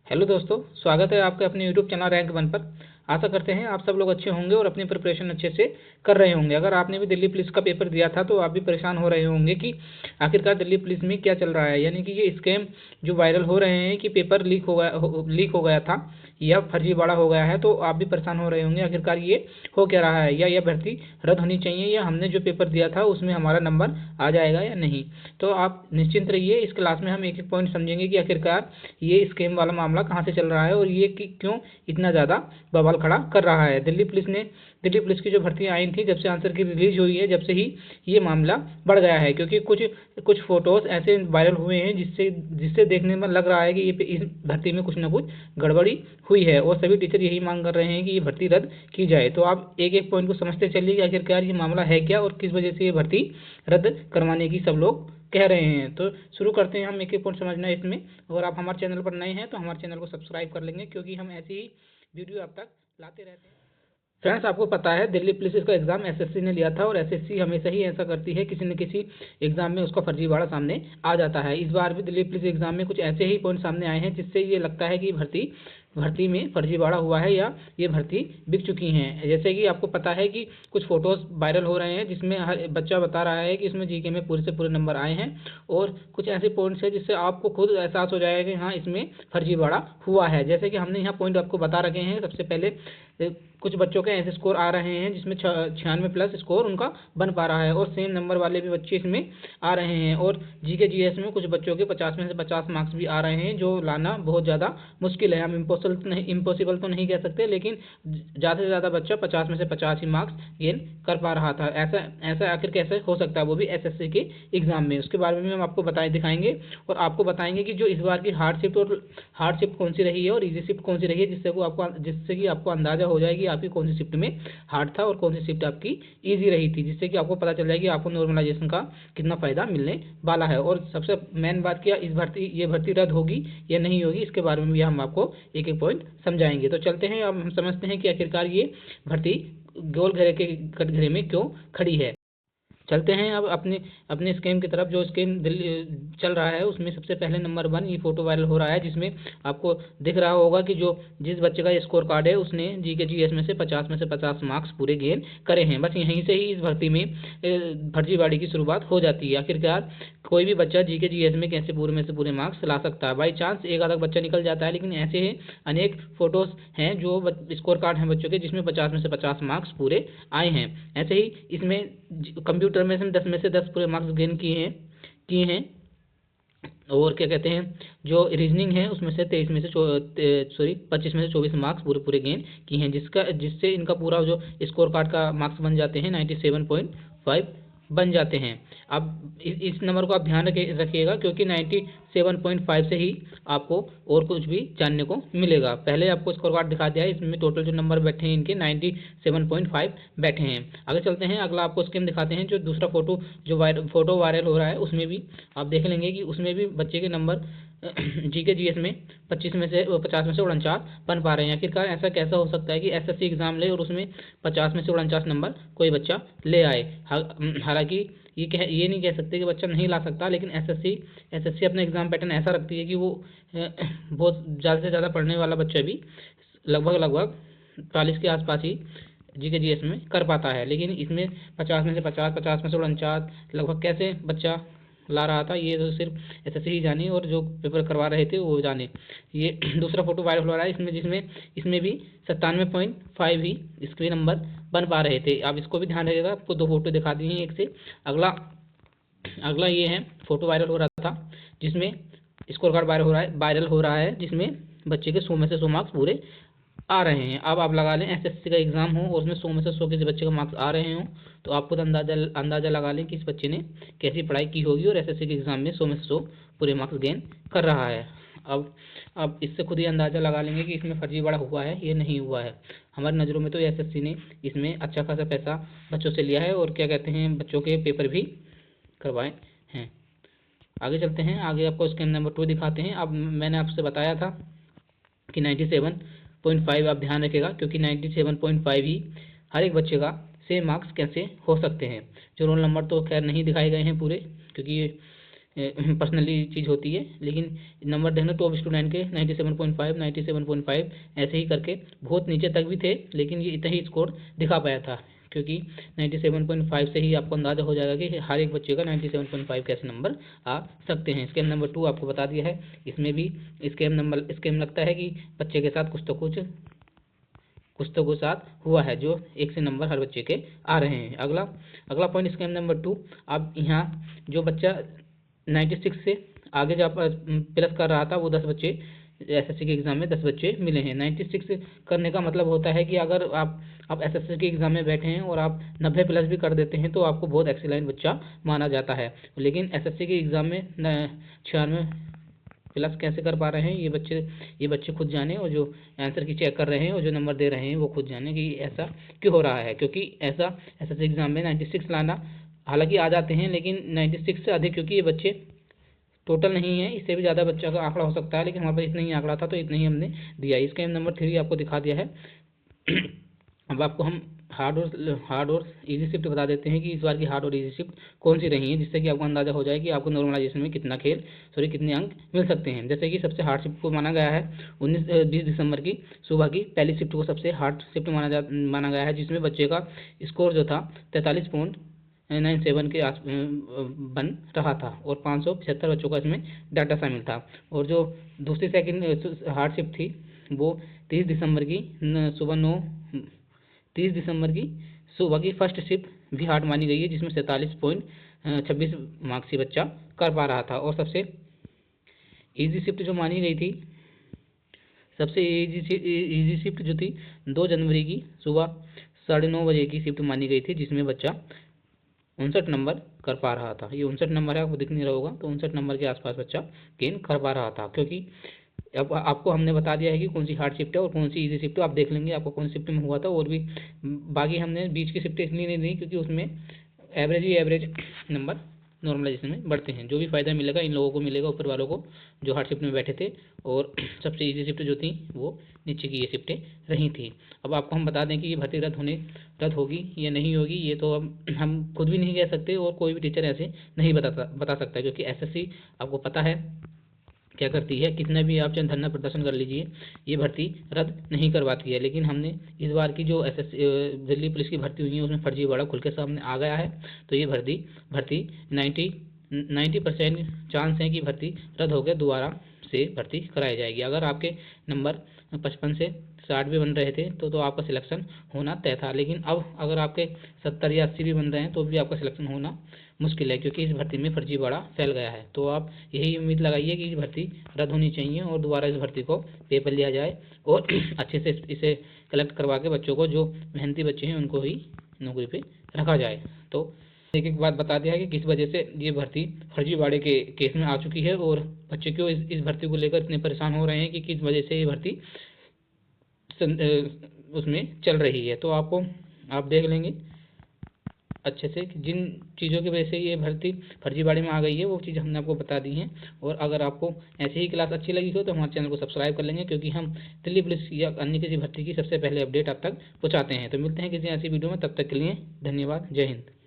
Hello दोस्तों, स्वागत है आपके अपने यूट्यूब चैनल रैंक वन पर। आशा करते हैं आप सब लोग अच्छे होंगे और अपनी प्रिपरेशन अच्छे से कर रहे होंगे। अगर आपने भी दिल्ली पुलिस का पेपर दिया था तो आप भी परेशान हो रहे होंगे कि आखिरकार दिल्ली पुलिस में क्या चल रहा है, यानी कि ये स्कैम जो वायरल हो रहे हैं कि पेपर लीक हो गया था या फर्जीवाड़ा हो गया है, तो आप भी परेशान हो रहे होंगे आखिरकार ये हो क्या रहा है, या यह भर्ती रद्द होनी चाहिए, या हमने जो पेपर दिया था उसमें हमारा नंबर आ जाएगा या नहीं। तो आप निश्चिंत रहिए, इस क्लास में हम एक एक पॉइंट समझेंगे कि आखिरकार ये स्कैम वाला मामला कहाँ से चल रहा है और ये क्यों इतना ज़्यादा बवाल खड़ा कर रहा है। दिल्ली पुलिस की जो भर्तियाँ आई थी, जब से आंसर की रिलीज हुई है, जब से ही ये मामला बढ़ गया है, क्योंकि कुछ फोटोज ऐसे वायरल हुए हैं जिससे देखने में लग रहा है कि ये इस भर्ती में कुछ ना कुछ गड़बड़ी हुई है, और सभी टीचर यही मांग कर रहे हैं कि ये भर्ती रद्द की जाए। तो आप एक एक पॉइंट को समझते चलिए कि आखिरकार ये मामला है क्या और किस वजह से ये भर्ती रद्द करवाने की सब लोग कह रहे हैं। तो शुरू करते हैं हम एक एक पॉइंट समझना इसमें। अगर आप हमारे चैनल पर नए हैं तो हमारे चैनल को सब्सक्राइब कर लेंगे, क्योंकि हम ऐसी ही वीडियो अब तक लाते रहते हैं। फ्रेंड्स, आपको पता है दिल्ली पुलिस का एग्जाम एसएससी ने लिया था, और एसएससी हमेशा ही ऐसा करती है, किसी न किसी एग्जाम में उसका फर्जीवाड़ा सामने आ जाता है। इस बार भी दिल्ली पुलिस एग्जाम में कुछ ऐसे ही पॉइंट सामने आए हैं जिससे ये लगता है कि भर्ती में फर्जीवाड़ा हुआ है या ये भर्ती बिक चुकी हैं। जैसे कि आपको पता है कि कुछ फोटोज वायरल हो रहे हैं जिसमें हर बच्चा बता रहा है कि इसमें जीके में पूरे से पूरे नंबर आए हैं, और कुछ ऐसे पॉइंट्स हैं जिससे आपको खुद एहसास हो जाएगा कि हाँ, इसमें फर्जीवाड़ा हुआ है। जैसे कि हमने यहाँ पॉइंट आपको बता रखे हैं। सबसे पहले कुछ बच्चों के ऐसे स्कोर आ रहे हैं जिसमें 96+ स्कोर उनका बन पा रहा है, और सेम नंबर वाले भी बच्चे इसमें आ रहे हैं। और जीके जीएस में कुछ बच्चों के 50 में से 50 मार्क्स भी आ रहे हैं, जो लाना बहुत ज़्यादा मुश्किल है। हम इम्पॉसिबल तो नहीं कह सकते, लेकिन ज़्यादा से ज़्यादा बच्चा 50 में से 50 ही मार्क्स गेन कर पा रहा था। ऐसा आखिर कैसे हो सकता है, वो भी एसएससी के एग्जाम में। उसके बारे में हम आपको दिखाएंगे, और आपको बताएंगे कि जो इस बार की हार्ड शिफ्ट कौन सी रही है और ईजी शिफ्ट कौन सी रही है, जिससे कि आपको अंदाजा हो जाए कि आपकी कौन सी शिफ्ट में हार्ड था और कौन सी शिफ्ट आपकी ईजी रही थी, जिससे कि आपको पता चल जाए कि आपको नॉर्मलाइजेशन का कितना फायदा मिलने वाला है। और सबसे मेन बात क्या, ये भर्ती रद्द होगी या नहीं होगी, इसके बारे में भी हम आपको एक एक पॉइंट समझाएंगे। तो चलते हैं, अब हम समझते हैं कि आखिरकार ये भर्ती गोल घेरे के कटघरे में क्यों खड़ी है। चलते हैं अब अपने अपने स्कैम की तरफ। जो स्कैम दिल्ली चल रहा है उसमें सबसे पहले नंबर 1 ये फोटो वायरल हो रहा है, जिसमें आपको दिख रहा होगा कि जिस बच्चे का स्कोर कार्ड है उसने जीके जीएस में से 50 में से 50 मार्क्स पूरे गेन करे हैं। बस यहीं से ही इस भर्ती में फर्जीवाड़ी की शुरुआत हो जाती है। आखिरकार कोई भी बच्चा जीके जीएस में कैसे पूरे में से पूरे मार्क्स ला सकता है। बाई चांस एक आधा बच्चा निकल जाता है, लेकिन ऐसे ही अनेक फोटोज हैं जो स्कोर कार्ड हैं बच्चों के, जिसमें 50 में से 50 मार्क्स पूरे आए हैं। ऐसे ही इसमें कंप्यूटर में से 10 में से 10 पूरे मार्क्स गेन किए हैं। और क्या कहते हैं, जो रीजनिंग है उसमें से 25 में से 24 मार्क्स पूरे गेन किए हैं, जिससे इनका पूरा जो स्कोर कार्ड का मार्क्स बन जाते हैं 97.5 बन जाते हैं। अब इस नंबर को आप ध्यान रखिएगा, क्योंकि 97.5 से ही आपको और कुछ भी जानने को मिलेगा। पहले आपको स्कोर कार्ड दिखा दिया है, इसमें टोटल जो नंबर बैठे हैं इनके 97.5 बैठे हैं। आगे चलते हैं, अगला आपको स्कीम दिखाते हैं। जो दूसरा फोटो वायरल हो रहा है उसमें भी आप देख लेंगे कि उसमें भी बच्चे के नंबर जीके जीएस में 50 में से 49 बन पा रहे हैं। आखिरकार ऐसा कैसा हो सकता है कि एसएससी एग्जाम ले और उसमें 50 में से 49 नंबर कोई बच्चा ले आए। हालांकि ये नहीं कह सकते कि बच्चा नहीं ला सकता, लेकिन एसएससी अपना एग्जाम पैटर्न ऐसा रखती है कि वो बहुत ज़्यादा से ज़्यादा पढ़ने वाला बच्चा भी लगभग 40 के आसपास ही जीके जीएस में कर पाता है। लेकिन इसमें 50 में से 50, 50 में से 49 लगभग कैसे बच्चा ला रहा था, ये तो सिर्फ एसएससी ही जाने और जो पेपर करवा रहे थे वो जाने। ये दूसरा फोटो वायरल हो रहा है, इसमें भी 97.5 ही इसके नंबर बन पा रहे थे। आप इसको भी ध्यान रखिएगा, आपको 2 फोटो दिखा दी हैं एक से। अगला ये है, फोटो वायरल हो रहा था जिसमें स्कोर कार्ड वायरल हो रहा है जिसमें बच्चे के 100 में से 100 मार्क्स पूरे आ रहे हैं। अब आप लगा लें, एसएससी का एग्जाम हो और उसमें 100 में से 100 किसी बच्चे का मार्क्स आ रहे हों, तो आप खुद अंदाज़ा लगा लें कि इस बच्चे ने कैसी पढ़ाई की होगी और एसएससी के एग्जाम में 100 में से 100 पूरे मार्क्स गेन कर रहा है। अब इससे खुद ही अंदाज़ा लगा लेंगे कि इसमें फर्जीवाड़ा हुआ है या नहीं हुआ है। हमारी नज़रों में तो एसएससी ने इसमें अच्छा खासा पैसा बच्चों से लिया है, और क्या कहते हैं, बच्चों के पेपर भी करवाए हैं। आगे चलते हैं, आगे आपको स्कैम नंबर 2 दिखाते हैं। अब मैंने आपसे बताया था कि 97.5 आप ध्यान रखेगा, क्योंकि 97.5 ही हर एक बच्चे का सेम मार्क्स कैसे हो सकते हैं। जो रोल नंबर तो खैर नहीं दिखाए गए हैं पूरे, क्योंकि ये पर्सनली चीज़ होती है, लेकिन नंबर देखना टॉप स्टूडेंट के 97.5, 97.5 ऐसे ही करके बहुत नीचे तक भी थे, लेकिन ये इतना ही स्कोर दिखा पाया था, क्योंकि 97.5 से ही आपको अंदाज़ा हो जाएगा कि हर एक बच्चे का 97.5 कैसे नंबर आ सकते हैं। स्कैम नंबर 2 आपको बता दिया है, इसमें भी स्कैम लगता है कि बच्चे के साथ कुछ तो साथ हुआ है, जो एक से नंबर हर बच्चे के आ रहे हैं। अगला पॉइंट स्कैम नंबर 2, अब यहाँ जो बच्चा 96 से आगे जब प्लस कर रहा था, वो 10 बच्चे एसएससी के एग्ज़ाम में 10 बच्चे मिले हैं। 96 करने का मतलब होता है कि अगर आप एसएससी के एग्ज़ाम में बैठे हैं और आप 90 प्लस भी कर देते हैं तो आपको बहुत एक्सीलेंट बच्चा माना जाता है। लेकिन एसएससी के एग्ज़ाम में 96 प्लस कैसे कर पा रहे हैं, ये बच्चे खुद जाने, और जो आंसर की चेक कर रहे हैं और जो नंबर दे रहे हैं वो खुद जाने कि ऐसा क्यों हो रहा है। क्योंकि ऐसा एसएससी एग्ज़ाम में 96 लाना, हालांकि आ जाते हैं, लेकिन 96 से अधिक, क्योंकि ये बच्चे टोटल नहीं है, इससे भी ज़्यादा बच्चा का आंकड़ा हो सकता है, लेकिन हमारे पास इतना ही आंकड़ा था तो इतना ही हमने दिया। इसका नंबर 3 आपको दिखा दिया है। अब आपको हम हार्ड और इजी शिफ्ट बता देते हैं कि इस बार की हार्ड और इजी शिफ्ट कौन सी रही है, जिससे कि आपको अंदाजा हो जाए कि आपको नॉर्मलाइजेशन में कितने अंक मिल सकते हैं। जैसे कि सबसे हार्ड शिफ्ट को माना गया है 20 दिसंबर की सुबह की पहली शिफ्ट को सबसे हार्ड शिफ्ट माना गया है, जिसमें बच्चे का स्कोर जो था 43.97 के आस बन रहा था और 575 बच्चों का इसमें डाटा शामिल था। और जो दूसरी सेकंड हार्ड शिफ्ट थी वो 30 दिसंबर की सुबह की फर्स्ट शिफ्ट भी हार्ड मानी गई है, जिसमें 47.26 मार्क्स से बच्चा कर पा रहा था। और सबसे इजी शिफ्ट जो मानी गई थी, सबसे इजी शिफ्ट जो थी 2 जनवरी की सुबह 9:30 बजे की शिफ्ट मानी गई थी, जिसमें बच्चा 59 नंबर कर पा रहा था। ये 59 नंबर है, आपको दिख नहीं रहा होगा, तो 59 नंबर के आसपास बच्चा गेन कर पा रहा था। क्योंकि अब आपको हमने बता दिया है कि कौन सी हार्ड शिफ्ट है और कौन सी इजी शिफ्ट है, आप देख लेंगे आपको कौन सी शिफ्ट में हुआ था। और भी बाकी हमने बीच की शिफ्ट इसलिए नहीं दी क्योंकि उसमें एवरेज नंबर नॉर्मलाइजेशन में बढ़ते हैं। जो भी फ़ायदा मिलेगा इन लोगों को मिलेगा, ऊपर वालों को, जो हार्ड शिफ्ट में बैठे थे। और सबसे इजी शिफ्ट जो थी वो नीचे की ये शिफ्टें रही थी। अब आपको हम बता दें कि ये भर्ती रद्द होगी या नहीं होगी, ये तो अब हम खुद भी नहीं कह सकते और कोई भी टीचर ऐसे नहीं बता सकता, क्योंकि एसएससी आपको पता है क्या करती है। कितना भी आप धरना प्रदर्शन कर लीजिए, ये भर्ती रद्द नहीं करवाती है। लेकिन हमने इस बार की जो एसएससी दिल्ली पुलिस की भर्ती हुई है उसमें फर्जीवाड़ा खुल के सामने आ गया है, तो ये भर्ती 90% चांस है कि भर्ती रद्द होकर दोबारा से भर्ती कराई जाएगी। अगर आपके नंबर 55 से 60 भी बन रहे थे तो आपका सिलेक्शन होना तय था, लेकिन अब अगर आपके 70 या 80 भी बन रहे हैं तो भी आपका सिलेक्शन होना मुश्किल है, क्योंकि इस भर्ती में फर्जीवाड़ा फैल गया है। तो आप यही उम्मीद लगाइए कि इस भर्ती रद्द होनी चाहिए और दोबारा इस भर्ती को पेपर लिया जाए और अच्छे से इसे कलेक्ट करवा के बच्चों को, जो मेहनती बच्चे हैं उनको ही नौकरी पे रखा जाए। तो एक बात बता दिया है कि किस वजह से ये भर्ती फर्जीवाड़े के केस में आ चुकी है और बच्चे क्यों इस भर्ती को लेकर इतने परेशान हो रहे हैं कि किस वजह से ये भर्ती उसमें चल रही है। तो आप देख लेंगे अच्छे से कि जिन चीज़ों की वजह से ये भर्ती फर्जीवाड़े में आ गई है वो चीज़ हमने आपको बता दी हैं। और अगर आपको ऐसी ही क्लास अच्छी लगी हो तो हमारे चैनल को सब्सक्राइब कर लेंगे, क्योंकि हम दिल्ली पुलिस या अन्य किसी भर्ती की सबसे पहले अपडेट आप तक पहुँचाते हैं। तो मिलते हैं किसी ऐसी वीडियो में, तब तक के लिए धन्यवाद। जय हिंद।